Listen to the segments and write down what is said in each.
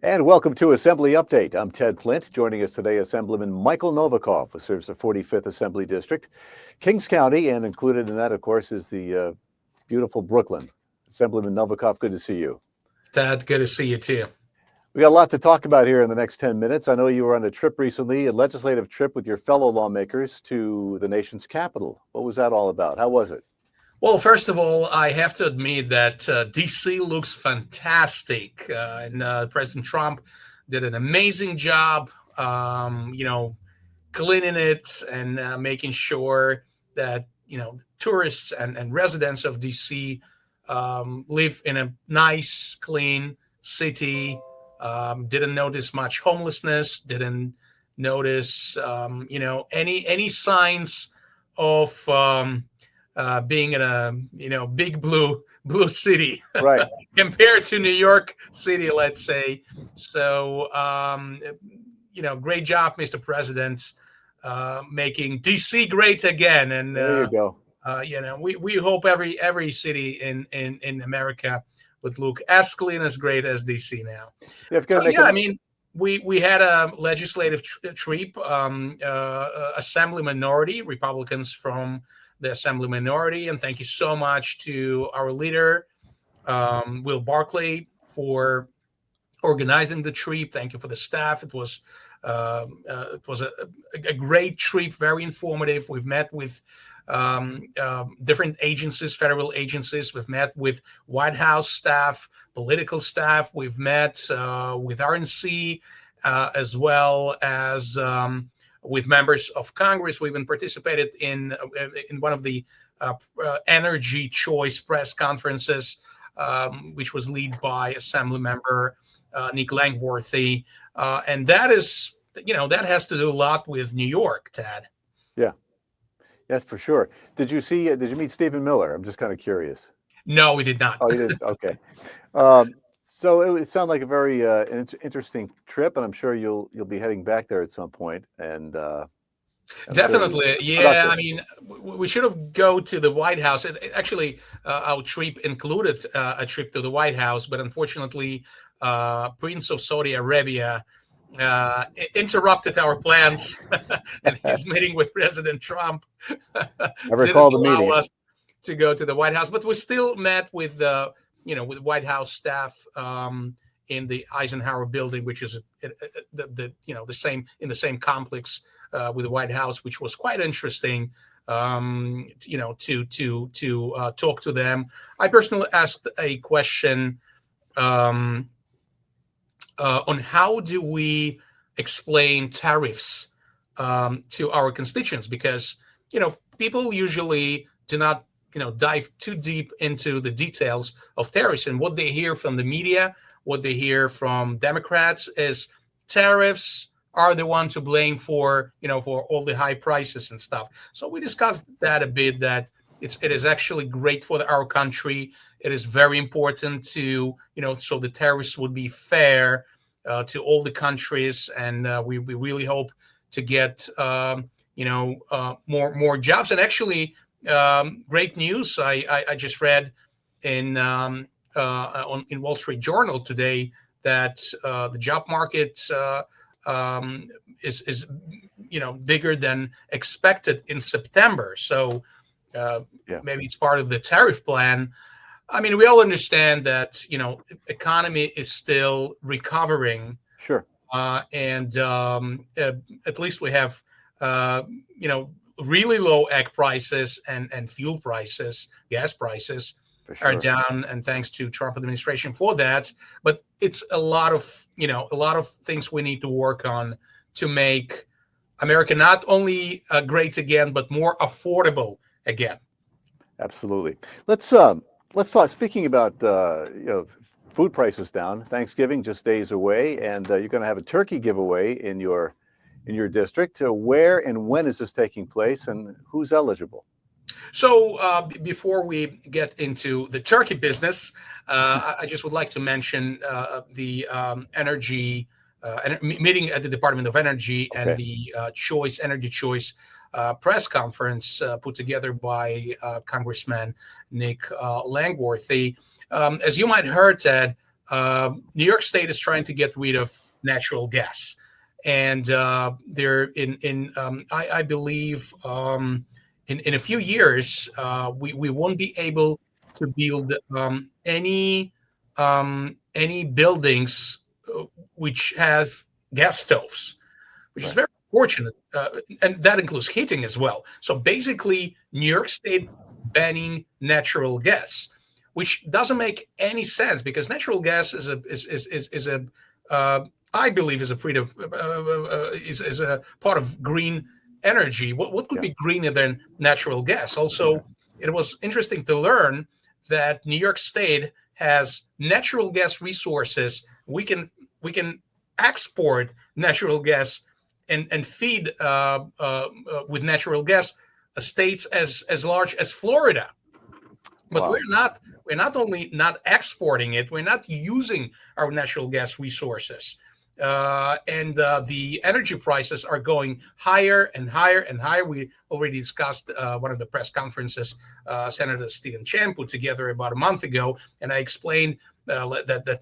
And welcome to Assembly Update. I'm Ted Flint. Joining us today, Assemblyman Michael Novikov, who serves the 45th Assembly District, Kings County, and included in that, of course, is the beautiful Brooklyn. Assemblyman Novikov, good to see you. Ted, good to see you too. We got a lot to talk about here in the next 10 minutes. I know you were on a trip recently, a legislative trip with your fellow lawmakers to the nation's capital. What was that all about? How was it? Well, first of all, I have to admit that D.C. looks fantastic, and President Trump did an amazing job, cleaning it and making sure that tourists and residents of D.C. live in a nice, clean city. Didn't notice much homelessness. Didn't notice, any signs of being in a big blue city, right? Compared to New York City, let's say. So, great job, Mr. President, making DC great again. And there you go. We hope every city in America would look as clean, as great as DC now. We had a legislative trip, Assembly minority, Republicans from the Assembly minority, and thank you so much to our leader, Will Barkley, for organizing the trip. Thank you for the staff. It was a great trip, very informative. We've met with different agencies, federal agencies. We've met with White House staff, political staff. We've met with RNC, as well as with members of Congress. We even participated in one of the Energy Choice press conferences, which was led by Assembly member Nick Langworthy, and that is, that has to do a lot with New York, Tad. Yeah, yes, for sure. Did you meet Stephen Miller? I'm just kind of curious. No, we did not. Oh, you didn't? Okay. So it sounded like a very interesting trip, and I'm sure you'll be heading back there at some point. And definitely, yeah. I mean, we should have go to the White House. Actually, our trip included a trip to the White House, but unfortunately, Prince of Saudi Arabia interrupted our plans, and his meeting with President Trump I recall the meeting. Us to go to the White House, but we still met with the with White House staff in the Eisenhower building, which is the same, in the same complex with the White House, which was quite interesting. To talk to them. I personally asked a question on how do we explain tariffs to our constituents, because people usually do not dive too deep into the details of tariffs, and what they hear from the media, what they hear from Democrats is tariffs are the one to blame for all the high prices and stuff. So we discussed that a bit, that it is actually great for our country. It is very important to so the tariffs would be fair to all the countries, and we really hope to get more jobs. And actually, great news. I just read in Wall Street Journal today that the job market is bigger than expected in September. So maybe it's part of the tariff plan. I mean, we all understand that economy is still recovering. Sure. And at least we have really low egg prices and fuel prices, gas prices are down, and thanks to Trump administration for that. But it's a lot of things we need to work on to make America not only great again, but more affordable again. Absolutely. Let's talk. Speaking about food prices down. Thanksgiving just days away, and you're going to have a turkey giveaway in your district. Where and when is this taking place, and who's eligible? So before we get into the turkey business, I just would like to mention the energy meeting at the Department of Energy and the Energy Choice press conference put together by Congressman Nick Langworthy. As you might heard, Ted, New York State is trying to get rid of natural gas, and they're I believe in a few years we won't be able to build any buildings which have gas stoves, which is Right. very fortunate, and that includes heating as well. So basically, New York State banning natural gas, which doesn't make any sense because natural gas is a I believe is a freedom is a part of green energy. What could Yeah. be greener than natural gas? Yeah. Also, it was interesting to learn that New York State has natural gas resources. We can export natural gas and feed with natural gas states as large as Florida. But Wow. we're not only not exporting it, we're not using our natural gas resources. And the energy prices are going higher and higher and higher. We already discussed one of the press conferences Senator Stephen Chan put together about a month ago, and I explained that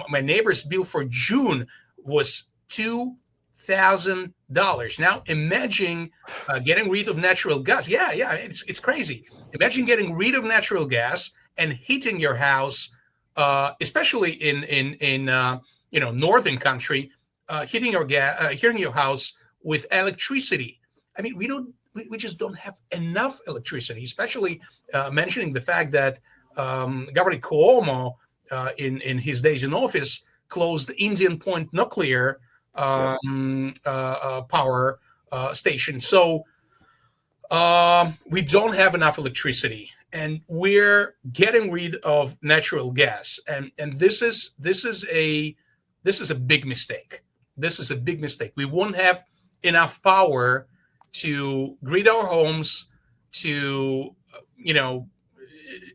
my neighbor's bill for June was $2,000. Now imagine getting rid of natural gas. Yeah, it's crazy. Imagine getting rid of natural gas and heating your house, especially in northern country, heating your house with electricity. I mean, we just don't have enough electricity. Especially mentioning the fact that Governor Cuomo, in his days in office, closed Indian Point nuclear Yeah. power station. So we don't have enough electricity, and we're getting rid of natural gas, and this is a big mistake. This is a big mistake. We won't have enough power to grid our homes. To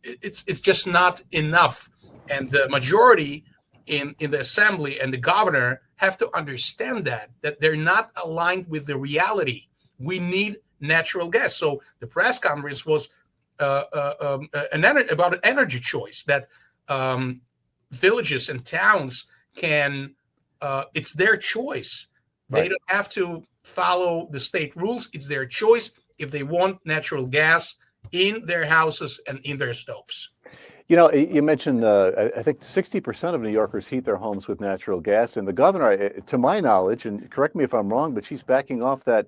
it's just not enough, and the majority in the assembly and the governor have to understand that they're not aligned with the reality. We need natural gas. So the press conference was about an energy choice that villages and towns can. It's their choice. They Right. don't have to follow the state rules. It's their choice if they want natural gas in their houses and in their stoves. You mentioned, I think 60% of New Yorkers heat their homes with natural gas, and the governor, to my knowledge, and correct me if I'm wrong, but she's backing off the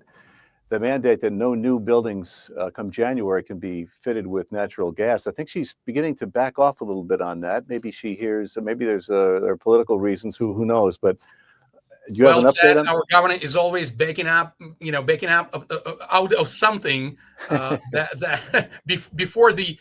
mandate that no new buildings come January can be fitted with natural gas. I think she's beginning to back off a little bit on that. Maybe she hears, maybe there are political reasons. Who knows? But do you have Well an update said. on? Our government is always baking up out of something that before the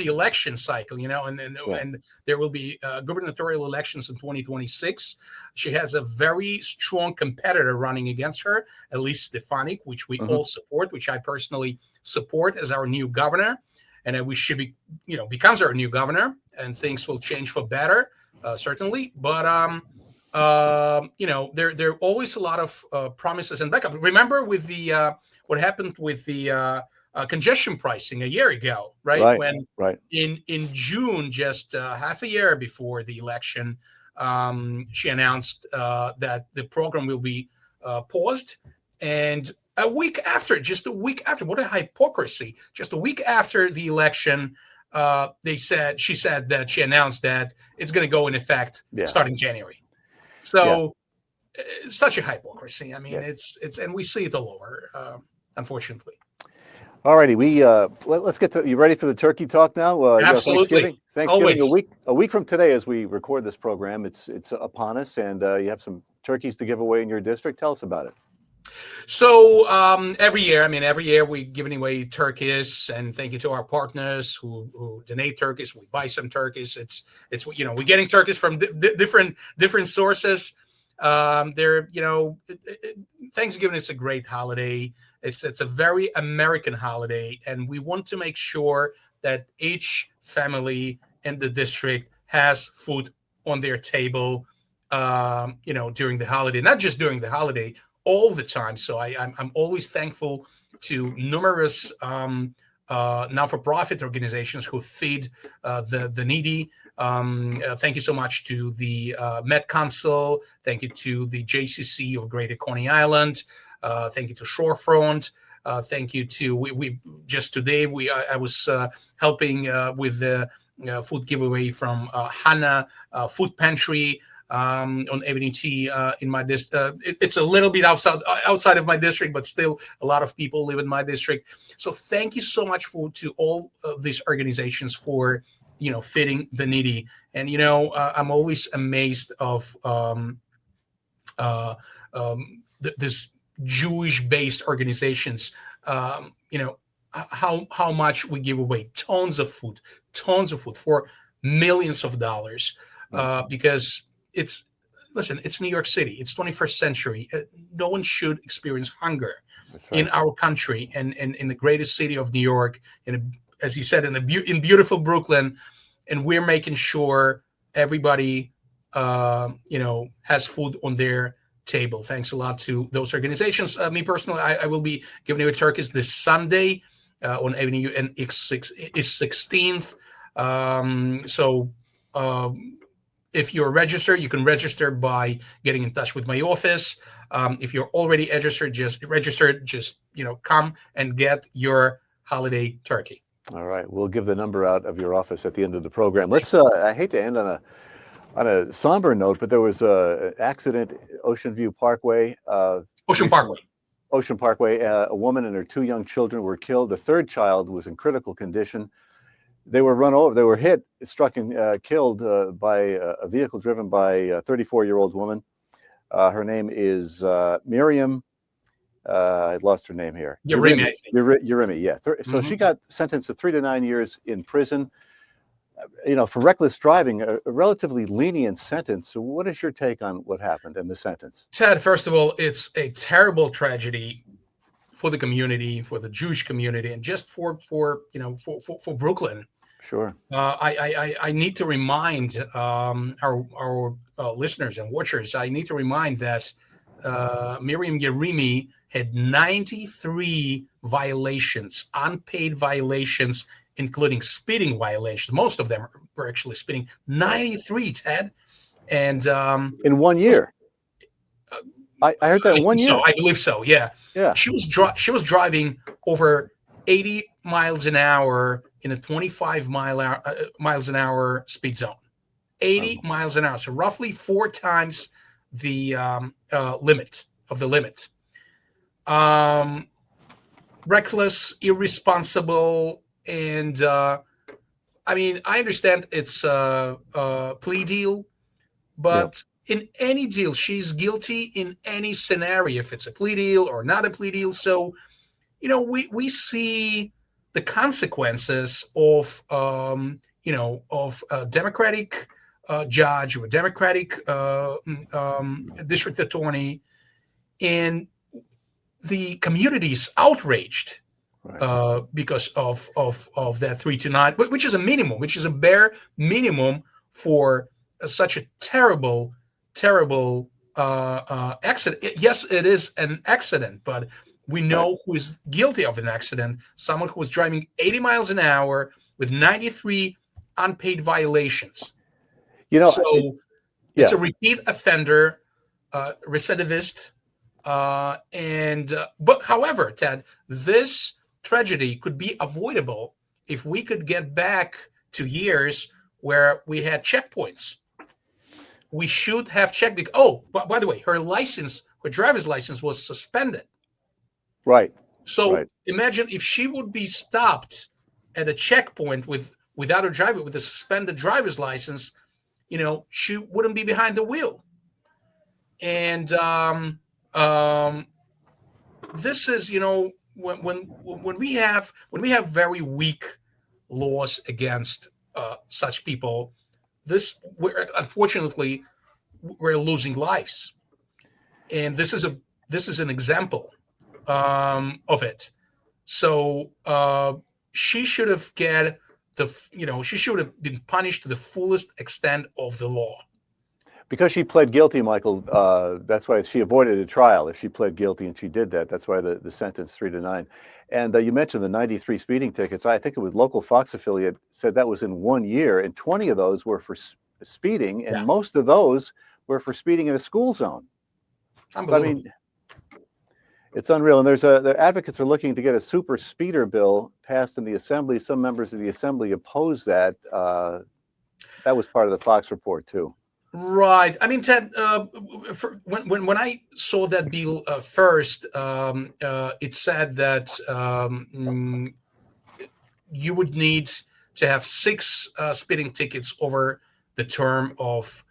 election cycle, Yeah. and there will be gubernatorial elections in 2026. She has a very strong competitor running against her, Elise Stefanik, which we Hmm. all support, which I personally support as our new governor, and we should becomes our new governor, and things will change for better, certainly. But there are always a lot of promises and backup. Remember with the what happened with the congestion pricing a year ago, right? Right. When Right. in June, just half a year before the election, she announced that the program will be paused, and just a week after, what a hypocrisy! Just a week after the election, she said that she announced that it's going to go in effect Yeah. starting January. Yeah. So such a hypocrisy. I mean, Yeah. it's and we see it all over, unfortunately. All righty. Let's get to. You ready for the turkey talk now? Absolutely, Thanksgiving always. a week from today as we record this program. It's upon us, and you have some turkeys to give away in your district. Tell us about it. So every year we're giving away turkeys, and thank you to our partners who donate turkeys. We buy some turkeys. It's we're getting turkeys from different sources. Thanksgiving is a great holiday. It's a very American holiday, and we want to make sure that each family in the district has food on their table. During the holiday, not just during the holiday, all the time. So I'm always thankful to numerous non-for-profit organizations who feed the needy Thank you so much to the Met Council. Thank you to the JCC of Greater Coney Island. Thank you to Shorefront. Thank you to we just today I was helping with the food giveaway from Hannah Food Pantry on Avenue T in my district. It's a little bit outside of my district, but still a lot of people live in my district. So thank you so much to all of these organizations for feeding the needy. And I'm always amazed of this Jewish-based organizations. How much we give away, tons of food for millions of dollars, because it's New York City, it's 21st century. No one should experience hunger in our country and in the greatest city of New York, as you said, in beautiful Brooklyn, and we're making sure everybody has food on their table. Thanks a lot to those organizations. Me personally, I will be giving away turkeys this Sunday on Avenue and is 16th. If you're registered, you can register by getting in touch with my office. If you're already registered, just come and get your holiday turkey. All right, we'll give the number out of your office at the end of the program. Let's. I hate to end on a somber note, but there was an accident, Ocean View Parkway. Ocean Parkway. A woman and her 2 young children were killed. The third child was in critical condition. They were run over. They were hit, struck, and killed by a vehicle driven by a 34-year-old woman. Her name is Miriam. I lost her name here. Yerimi, I think. Yerimi, yeah. So she got sentenced to 3 to 9 years in prison. For reckless driving, a relatively lenient sentence. So what is your take on what happened in the sentence? Ted, first of all, it's a terrible tragedy for the community, for the Jewish community, and just for Brooklyn. Sure. I need to remind our listeners and watchers. I need to remind that Miriam Yerimi had 93 violations, unpaid violations, including speeding violations. Most of them were actually speeding. 93, Ted. And in 1 year. I heard that in 1 year. So I believe so. Yeah. Yeah. She was driving over 80 miles an hour in a 25 miles an hour speed zone. 80 miles an hour. So roughly 4 times the limit. Reckless, irresponsible, and I understand it's a plea deal, but in any deal, she's guilty in any scenario, if it's a plea deal or not a plea deal. So, we see the consequences of a Democratic judge or a Democratic district attorney, and the community is outraged. Right. Because of that 3 to 9, which is a minimum, which is a bare minimum for such a terrible accident. Yes, it is an accident, but we know who is guilty of an accident. Someone who was driving 80 miles an hour with 93 unpaid violations. It's a repeat offender, recidivist. But however, Ted, this tragedy could be avoidable if we could get back to years where we had checkpoints. We should have checked. By the way, her driver's license was suspended. Right. So imagine if she would be stopped at a checkpoint without a driver, with a suspended driver's license, she wouldn't be behind the wheel. And this is, when we have very weak laws against such people, unfortunately we're losing lives, and this is an example of it. So she should have she should have been punished to the fullest extent of the law. because she pled guilty, Michael, that's why she avoided a trial. If she pled guilty and she did that, that's why the sentence 3 to 9. And you mentioned the 93 speeding tickets. I think it was local Fox affiliate said that was in 1 year, and 20 of those were for speeding, and most of those were for speeding in a school zone. So, I mean, it's unreal. And the advocates are looking to get a super speeder bill passed in the Assembly. Some members of the Assembly oppose that. That was part of the Fox report too. Right. I mean, Ted, when I saw that bill first, it said that you would need to have 6 speeding tickets over the term of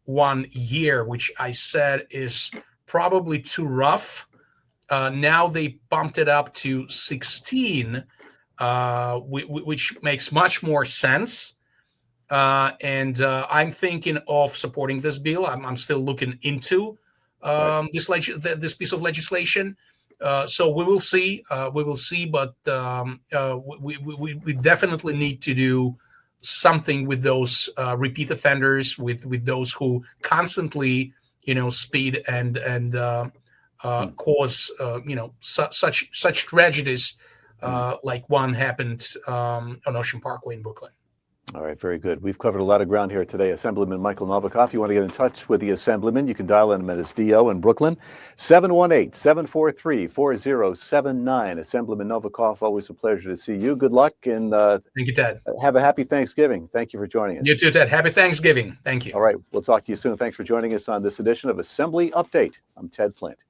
1 year, which I said is probably too rough. Now they bumped it up to 16, which makes much more sense. And I'm thinking of supporting this bill. I'm still looking into this piece of legislation. So we will see. But we definitely need to do something with those repeat offenders, with those who constantly, speed and cause such tragedies like one happened on Ocean Parkway in Brooklyn. All right, very good. We've covered a lot of ground here today. Assemblyman Michael Novikov, you want to get in touch with the Assemblyman, you can dial in him at his DO in Brooklyn, 718-743-4079. Assemblyman Novikov, always a pleasure to see you. Good luck, and thank you, Ted. Have a happy Thanksgiving. Thank you for joining us. You too, Ted. Happy Thanksgiving. Thank you. All right, we'll talk to you soon. Thanks for joining us on this edition of Assembly Update. I'm Ted Flint.